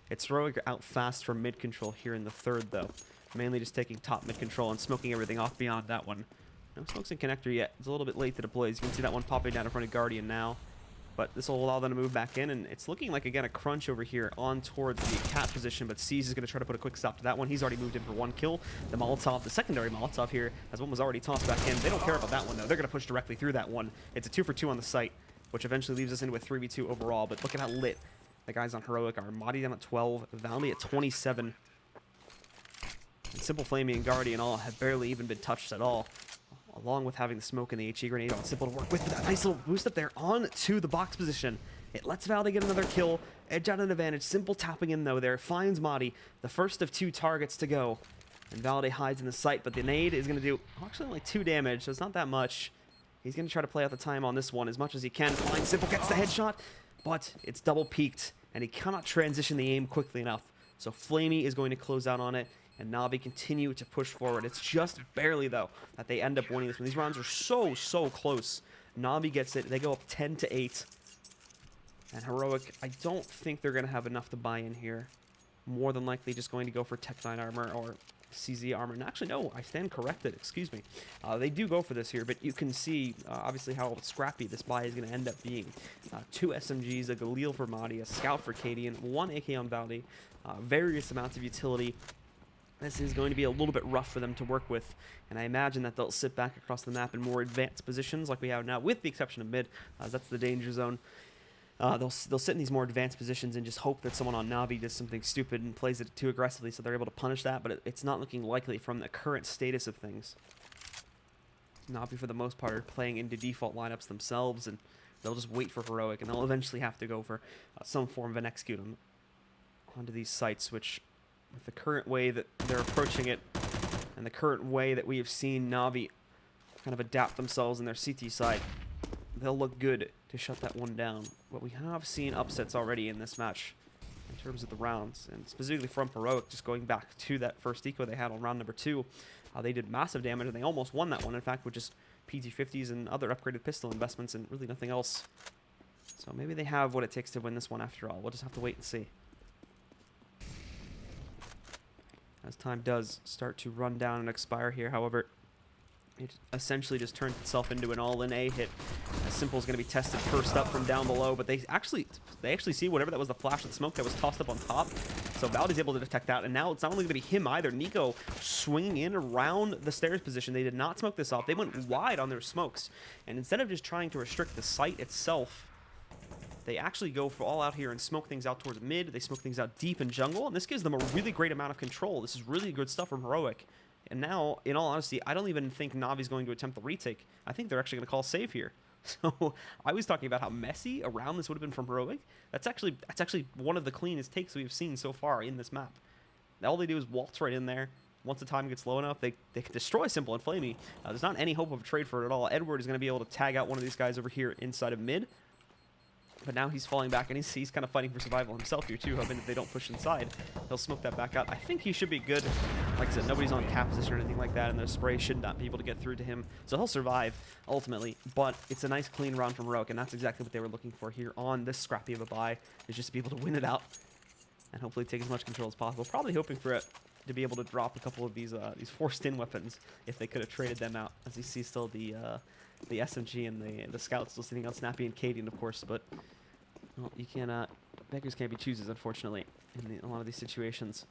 Speaker 1: It's Heroic out fast from mid control here in the 3rd though. Mainly just taking top mid control and smoking everything off beyond that one. No smokes in connector yet. It's a little bit late to deploy. As you can see that one popping down in front of Guardian now. But this will allow them to move back in, and it's looking like, again, a crunch over here on towards the cat position, but C's is going to try to put a quick stop to that one. He's already moved in for 1 kill. The Molotov, the secondary Molotov here, as one was already tossed back in. They don't care about that one, though. They're going to push directly through that one. It's a 2 for 2 on the site, which eventually leaves us into a 3v2 overall, but look at how lit the guys on Heroic are. Madi down at 12, Valmy at 27. And Simple Flamey and Guardian all have barely even been touched at all, along with having the smoke and the HE grenade on Simple to work with that nice little boost up there on to the box position. It lets Valde get another kill, edge out an advantage. Simple tapping in though there, finds Madi, the first of 2 targets to go. And Valde hides in the site, but the nade is going to do actually only 2 damage, so it's not that much. He's going to try to play out the time on this one as much as he can. Finds Simple, gets the headshot, but it's double peaked, and he cannot transition the aim quickly enough. So Flamey is going to close out on it, and Na'Vi continue to push forward. It's just barely, though, that they end up winning this one. These rounds are so close. Na'Vi gets it. They go up 10-8. And Heroic, I don't think they're going to have enough to buy in here. More than likely just going to go for Tech 9 armor or CZ armor. And actually, no, I stand corrected. Excuse me. They do go for this here, but you can see, obviously, how scrappy this buy is going to end up being. 2 SMGs, a Galil for Madi, a Scout for Cadian, 1 AK on Valde, various amounts of utility. This is going to be a little bit rough for them to work with, and I imagine that they'll sit back across the map in more advanced positions like we have now, with the exception of mid, as that's the danger zone. They'll sit in these more advanced positions and just hope that someone on Na'Vi does something stupid and plays it too aggressively so they're able to punish that, but it's not looking likely from the current status of things. Na'Vi, for the most part, are playing into default lineups themselves, and they'll just wait for Heroic, and they'll eventually have to go for some form of an execute onto these sites, which, with the current way that they're approaching it, and the current way that we have seen Na'Vi kind of adapt themselves in their CT side, they'll look good to shut that one down. But we have seen upsets already in this match in terms of the rounds, and specifically from Heroic, just going back to that first eco they had on round number 2. They did massive damage, and they almost won that one, in fact, with just PT-50s and other upgraded pistol investments and really nothing else. So maybe they have what it takes to win this one after all. We'll just have to wait and see. As time does start to run down and expire here, however, it essentially just turns itself into an all-in A hit. As Simple is going to be tested first up from down below, but they actually see whatever that was, the flash of smoke that was tossed up on top. So Valde's able to detect that, and now it's not only going to be him either. Nico swinging in around the stairs position. They did not smoke this off. They went wide on their smokes, and instead of just trying to restrict the site itself, they actually go for all out here and smoke things out towards mid. They smoke things out deep in jungle, and this gives them a really great amount of control. This is really good stuff from Heroic. And now, in all honesty, I don't even think Na'Vi's going to attempt the retake. I think they're actually going to call save here. So I was talking about how messy a round this would have been from Heroic. That's actually one of the cleanest takes we've seen so far in this map. All they do is waltz right in there. Once the time gets low enough, they can destroy Simple and Flamey. There's not any hope of a trade for it at all. Edward is going to be able to tag out one of these guys over here inside of mid. But now he's falling back, and he's kind of fighting for survival himself here, too, hoping if they don't push inside, he'll smoke that back out. I think he should be good. Like I said, nobody's on cap position or anything like that, and the spray should not be able to get through to him. So he'll survive, ultimately. But it's a nice, clean round from Heroic, and that's exactly what they were looking for here on this scrappy of a buy, is just to be able to win it out and hopefully take as much control as possible. Probably hoping for it to be able to drop a couple of these forced-in weapons if they could have traded them out. As you see, still the SMG and the Scout still sitting on Snappy and Cadian, of course, but... Well, you can't, beggars can't be choosers, unfortunately, in a lot of these situations.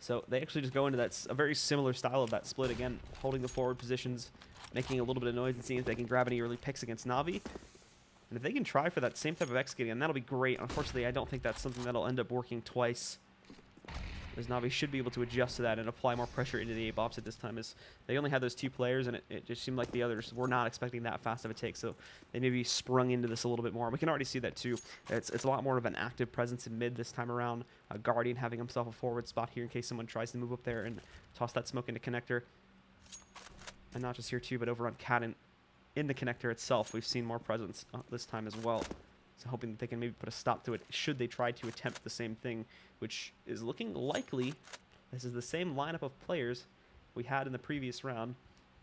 Speaker 1: So they actually just go into a very similar style of that split again, holding the forward positions, making a little bit of noise and seeing if they can grab any early picks against Na'Vi. And if they can try for that same type of executing, that'll be great. Unfortunately, I don't think that's something that'll end up working twice, as Na'Vi should be able to adjust to that and apply more pressure into the A-bops at this time, as they only had those 2 players, and it just seemed like the others were not expecting that fast of a take, so they maybe sprung into this a little bit more. We can already see that too. It's a lot more of an active presence in mid this time around. Guardian having himself a forward spot here in case someone tries to move up there and toss that smoke into connector. And not just here too, but over on Cadden in the connector itself, we've seen more presence this time as well. So hoping that they can maybe put a stop to it should they try to attempt the same thing, which is looking likely. This is the same lineup of players we had in the previous round.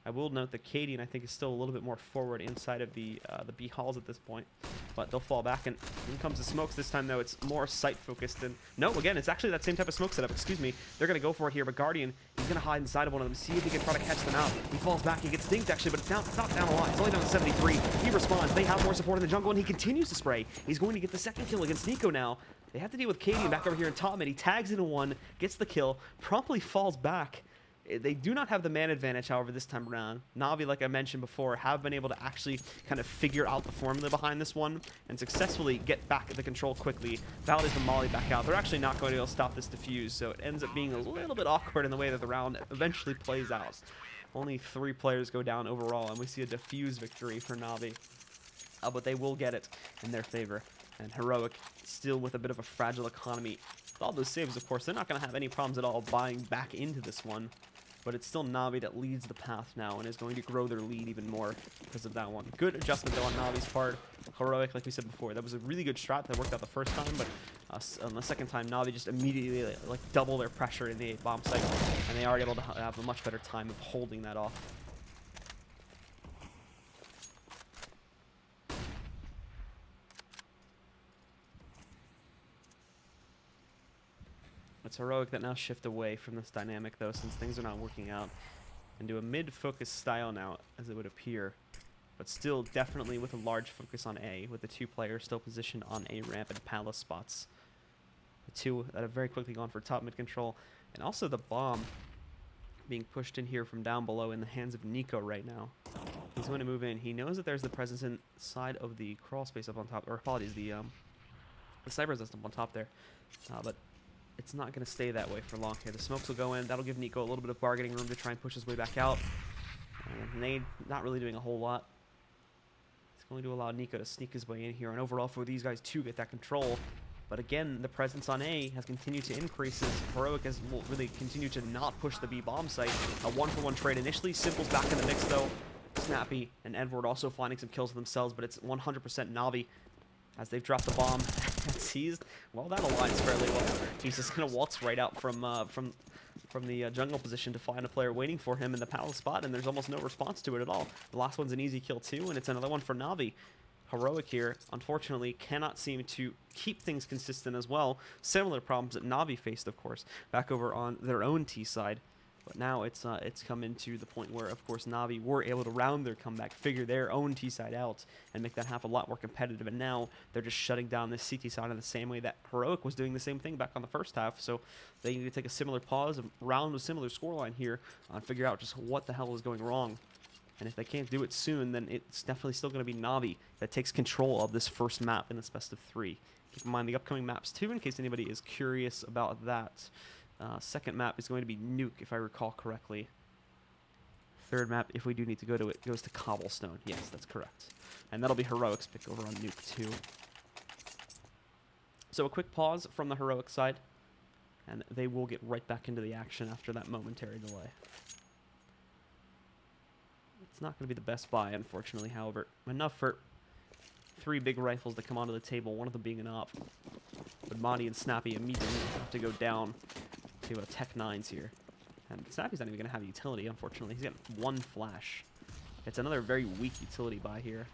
Speaker 1: I will note that Cadian, I think, is still a little bit more forward inside of the B halls at this point, but they'll fall back. And in comes the smokes this time, though. It's more sight focused than no. Again, it's actually that same type of smoke setup. Excuse me. They're gonna go for it here, but Guardian, he's gonna hide inside of one of them, see if he can try to catch them out. He falls back. He gets dinked actually, but it's down. It's not down a lot. It's only down to 73. He responds. They have more support in the jungle, and he continues to spray. He's going to get the second kill against Nico now. They have to deal with Cadian back over here in top mid. He tags into one, gets the kill, promptly falls back. They do not have the man advantage, however, this time around. Na'Vi, like I mentioned before, have been able to actually kind of figure out the formula behind this one and successfully get back at the control quickly. Validates the molly back out. They're actually not going to be able to stop this defuse, so it ends up being a little bit awkward in the way that the round eventually plays out. Only 3 players go down overall, and we see a diffuse victory for Na'Vi. But they will get it in their favor. And Heroic, still with a bit of a fragile economy. With all those saves, of course, they're not going to have any problems at all buying back into this one. But it's still Na'Vi that leads the path now and is going to grow their lead even more because of that one. Good adjustment, though, on Na'Vi's part. Heroic, like we said before, that was a really good strat that worked out the first time, but on the second time, Na'Vi just immediately like double their pressure in the bomb site, and they are able to have a much better time of holding that off. It's Heroic that now shift away from this dynamic, though, since things are not working out, and do a mid-focus style now, as it would appear, but still definitely with a large focus on A, with the 2 players still positioned on A ramp and palace spots. The 2 that have very quickly gone for top mid control, and also the bomb being pushed in here from down below in the hands of Nico right now. He's going to move in. He knows that there's the presence inside of the crawl space up on top, or apologies, the cyber system on top there, but it's not going to stay that way for long here. The smokes will go in. That'll give Nico a little bit of bargaining room to try and push his way back out. And Nade not really doing a whole lot. It's going to allow Nico to sneak his way in here. And overall, for these guys to get that control. But again, the presence on A has continued to increase as Heroic has really continued to not push the B bomb site. A 1-for-1 trade initially. Simple's back in the mix, though. Snappy and Edward also finding some kills for themselves, but it's 100% Na'Vi as they've dropped the bomb and seized. Well, that aligns fairly well. He's just gonna waltz right out from the jungle position to find a player waiting for him in the palace spot, and there's almost no response to it at all. The last one's an easy kill too, and it's another one for Na'Vi. Heroic here, unfortunately, cannot seem to keep things consistent as well. Similar problems that Na'Vi faced, of course, back over on their own T side. But now it's come into the point where, of course, Na'Vi were able to round their comeback, figure their own T side out, and make that half a lot more competitive. And now they're just shutting down this CT side in the same way that Heroic was doing the same thing back on the first half. So they need to take a similar pause, a round with similar scoreline here, and figure out just what the hell is going wrong. And if they can't do it soon, then it's definitely still going to be Na'Vi that takes control of this first map in this best of 3. Keep in mind the upcoming maps too, in case anybody is curious about that. Second map is going to be Nuke, if I recall correctly. third map, if we do need to go to it, goes to Cobblestone. Yes, that's correct. And that'll be Heroic's pick over on Nuke 2. So a quick pause from the Heroic side, and they will get right back into the action after that momentary delay. It's not going to be the best buy, unfortunately, however. Enough for 3 big rifles to come onto the table, one of them being an op. But Monty and Snappy immediately have to go down to Tech 9s here. And Snappy's not even going to have utility, unfortunately. He's got 1 flash. It's another very weak utility buy here.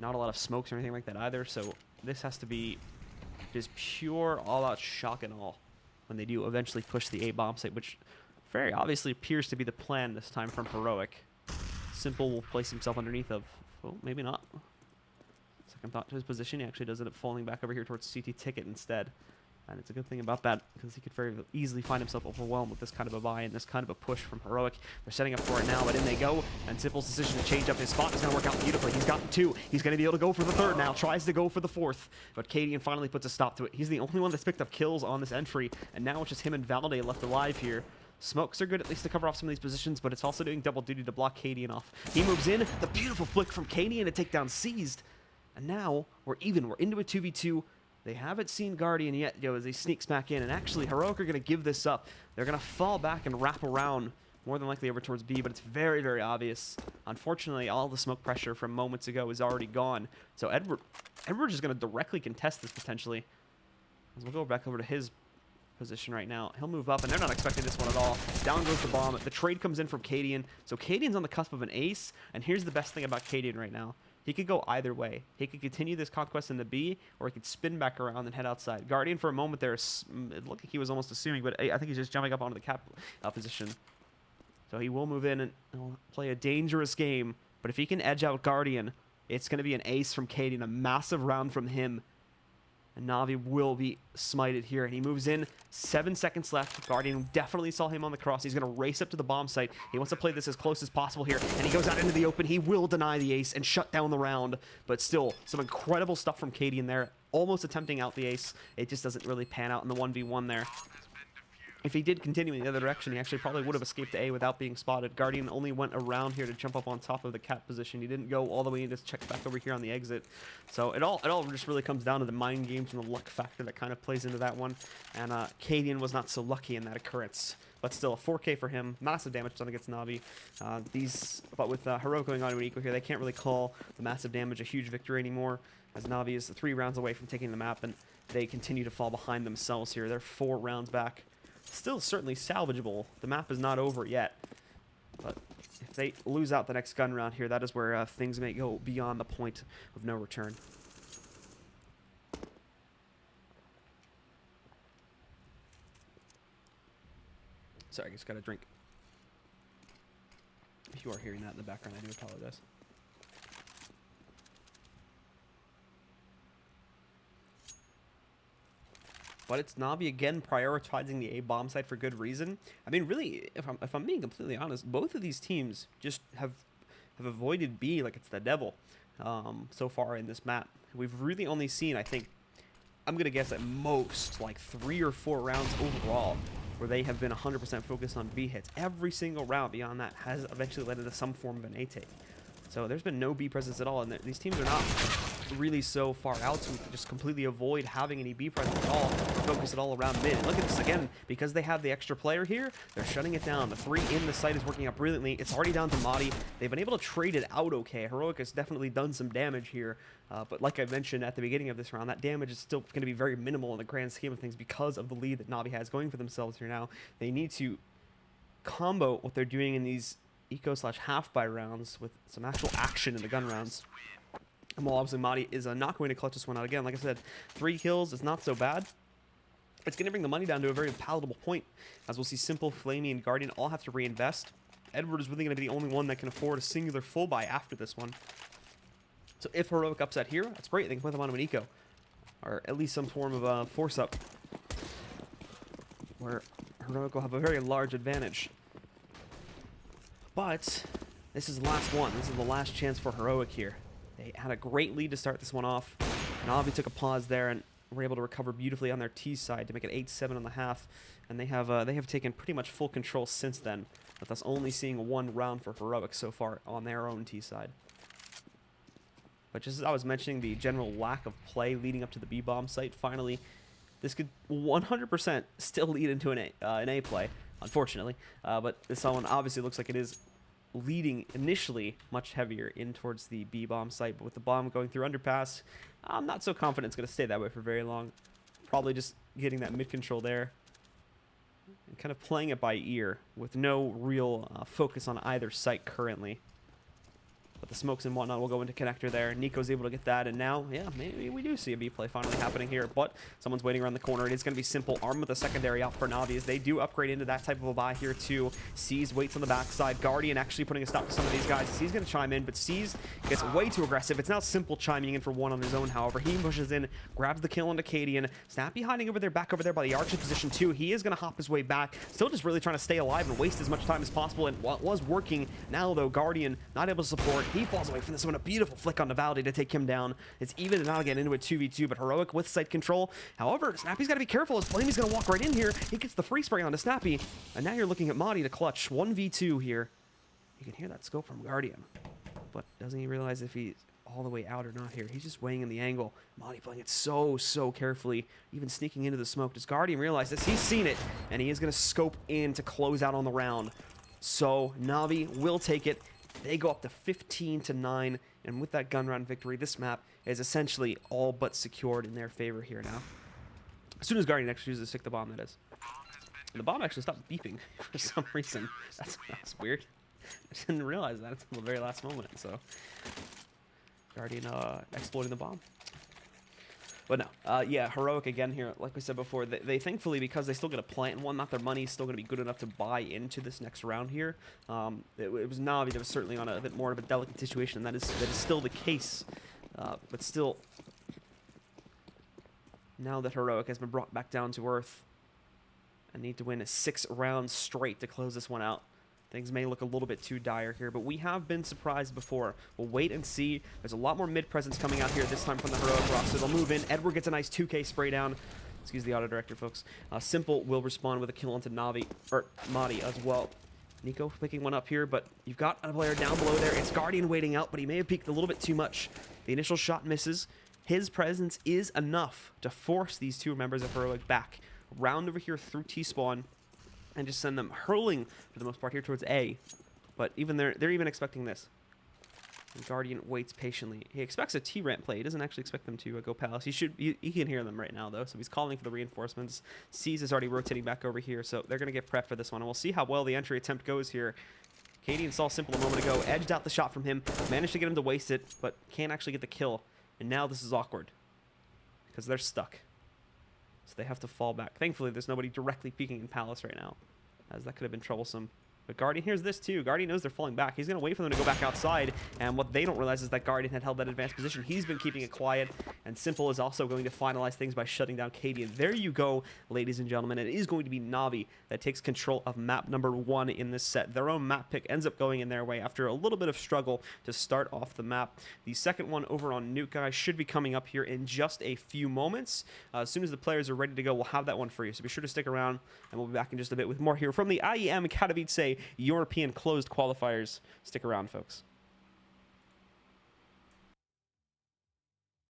Speaker 1: Not a lot of smokes or anything like that either, so this has to be just pure all-out shock and awe when they do eventually push the A bomb site, which very obviously appears to be the plan this time from Heroic. Simple will place himself underneath of, well, maybe not. Second thought to his position, he actually does end up falling back over here towards CT Ticket instead. And it's a good thing about that, because he could very easily find himself overwhelmed with this kind of a buy and this kind of a push from Heroic. They're setting up for it now, but in they go. And Simple's decision to change up his spot is going to work out beautifully. He's gotten 2. He's going to be able to go for the 3rd now. Tries to go for the 4th, but Cadian finally puts a stop to it. He's the only one that's picked up kills on this entry, and now it's just him and Valde left alive here. Smokes are good at least to cover off some of these positions, but it's also doing double duty to block Cadian off. He moves in. The beautiful flick from Cadian to take down Seized. And now we're even. We're into a 2v2. They haven't seen Guardian yet, as he sneaks back in. And actually, Heroic are going to give this up. They're going to fall back and wrap around, more than likely over towards B, but it's very, very obvious. Unfortunately, all the smoke pressure from moments ago is already gone. So Edward is going to directly contest this, potentially. As we'll go back over to his position right now. He'll move up, and they're not expecting this one at all. Down goes the bomb. The trade comes in from Cadian. So Cadian's on the cusp of an ace, and here's the best thing about Cadian right now. He could go either way. He could continue this conquest in the B, or he could spin back around and head outside. Guardian, for a moment there, it looked like he was almost assuming, but I think he's just jumping up onto the cap position. So he will move in and he'll play a dangerous game. But if he can edge out Guardian, it's going to be an ace from Cadian, a massive round from him. And Na'Vi will be smited here. And he moves in. 7 seconds left. Guardian definitely saw him on the cross. He's going to race up to the bomb site. He wants to play this as close as possible here. And he goes out into the open. He will deny the ace and shut down the round. But still, some incredible stuff from Cadian there. Almost attempting out the ace. It just doesn't really pan out in the 1v1 there. If he did continue in the other direction, he actually probably would have escaped to A without being spotted. Guardian only went around here to jump up on top of the cap position. He didn't go all the way in, just check back over here on the exit. So it all just really comes down to the mind games and the luck factor that kind of plays into that one. And Cadian was not so lucky in that occurrence. But still, a 4K for him. Massive damage done against Na'Vi. But with Heroic going on to an eco here, they can't really call the massive damage a huge victory anymore, as Na'Vi is 3 rounds away from taking the map, and they continue to fall behind themselves here. They're 4 rounds back. Still certainly salvageable. The map is not over yet. But if they lose out the next gun round here, that is where things may go beyond the point of no return. Sorry, I just got a drink. If you are hearing that in the background, I do apologize. But it's Na'Vi again prioritizing the A bomb site for good reason. I mean, really, if I'm being completely honest, both of these teams just have avoided B like it's the devil so far in this map. We've really only seen, I think, I'm going to guess at most like 3 or 4 rounds overall where they have been 100% focused on B hits. Every single round beyond that has eventually led into some form of an A take. So there's been no B presence at all, and these teams are not really so far out to just completely avoid having any B presence at all, focus it all around mid. And look at this again, because they have the extra player here, they're shutting it down. The 3 in the site is working out brilliantly. It's already down to Madi. They've been able to trade it out okay. Heroic has definitely done some damage here, but like I mentioned at the beginning of this round, that damage is still going to be very minimal in the grand scheme of things because of the lead that Na'Vi has going for themselves here now. They need to combo what they're doing in these eco/half-buy rounds with some actual action in the gun rounds. And while obviously Madi is not going to clutch this one out again, like I said, 3 kills is not so bad. It's going to bring the money down to a very palatable point, as we'll see Simple, Flamey, and Guardian all have to reinvest. Edward is really going to be the only one that can afford a singular full buy after this one. So if Heroic upset here, that's great. They can put them on an eco, or at least some form of force up, where Heroic will have a very large advantage. But this is the last one. This is the last chance for Heroic here. They had a great lead to start this one off. Na'Vi took a pause there, and were able to recover beautifully on their T side to make it 8-7 on the half, and they have taken pretty much full control since then, with us only seeing one round for Heroic so far on their own T side. But just as I was mentioning, the general lack of play leading up to the B-bomb site, finally, this could 100% still lead into an A play, unfortunately. But this one obviously looks like it is leading initially much heavier in towards the B-bomb site, but with the bomb going through underpass, I'm not so confident it's going to stay that way for very long. Probably just getting that mid-control there and kind of playing it by ear with no real focus on either site currently. But the smokes and whatnot will go into connector there. Nico's able to get that, and now, yeah, maybe we do see a B play finally happening here, but someone's waiting around the corner. It is going to be Simple, armed with a secondary out for Navi, as they do upgrade into that type of a buy here too. C's waits on the backside. Guardian actually putting a stop to some of these guys. C's going to chime in, but C's gets way too aggressive. It's now Simple chiming in for one on his own, however. He pushes in, grabs the kill on Acadian. Snappy hiding over there, back over there by the Archer's position too. He is going to hop his way back, still just really trying to stay alive and waste as much time as possible, and what was working now, though, Guardian not able to support. He falls away from this one. A beautiful flick on Navaldi to take him down. It's even now again into a 2v2, but Heroic with site control. However, Snappy's got to be careful as Flamey's going to walk right in here. He gets the free spray onto Snappy, and now you're looking at Madi to clutch 1v2 here. You can hear that scope from Guardian, but doesn't he realize if he's all the way out or not here? He's just weighing in the angle. Madi playing it so carefully, even sneaking into the smoke. Does Guardian realize this? He's seen it, and he is going to scope in to close out on the round. So Navi will take it. They go up to 15-9, and with that gun round victory, this map is essentially all but secured in their favor here now. As soon as Guardian actually chooses to stick the bomb, that is. And the bomb actually stopped beeping for some reason. That's weird. I didn't realize that until the very last moment, so. Guardian exploiting the bomb. But no, yeah, Heroic again here, like we said before, they thankfully, because they still get a plant one, not their money is still going to be good enough to buy into this next round here. It was Navi that was certainly on a bit more of a delicate situation, and that is still the case. But still, now that Heroic has been brought back down to earth, and need to win 6 rounds straight to close this one out. Things may look a little bit too dire here, but we have been surprised before. We'll wait and see. There's a lot more mid-presence coming out here, this time from the Heroic roster. They'll move in. Edward gets a nice 2K spray down. Excuse the auto director, folks. Simple will respond with a kill onto Navi, or Madi as well. Nico picking one up here, but you've got a player down below there. It's Guardian waiting out, but he may have peeked a little bit too much. The initial shot misses. His presence is enough to force these two members of Heroic back. Round over here through T-spawn, and just send them hurling for the most part here towards A. But even they're even expecting this. And Guardian waits patiently. He expects a T-ramp play. He doesn't actually expect them to go palace. He can hear them right now, though, so he's calling for the reinforcements. C's is already rotating back over here, so they're going to get prepped for this one. And we'll see how well the entry attempt goes here. Cadian saw Simple a moment ago, edged out the shot from him, managed to get him to waste it, but can't actually get the kill. And now this is awkward, because they're stuck. So they have to fall back. Thankfully, there's nobody directly peeking in Palace right now, as that could have been troublesome. But Guardian hears this too. Guardian knows they're falling back. He's going to wait for them to go back outside. And what they don't realize is that Guardian had held that advanced position. He's been keeping it quiet. And Simple is also going to finalize things by shutting down Cadian. There you go, ladies and gentlemen. It is going to be Navi that takes control of map number 1 in this set. Their own map pick ends up going in their way after a little bit of struggle to start off the map. The second one over on Nuke Guy should be coming up here in just a few moments. As soon as the players are ready to go, we'll have that one for you. So be sure to stick around, and we'll be back in just a bit with more here from the IEM Katowice European closed qualifiers. Stick around, folks.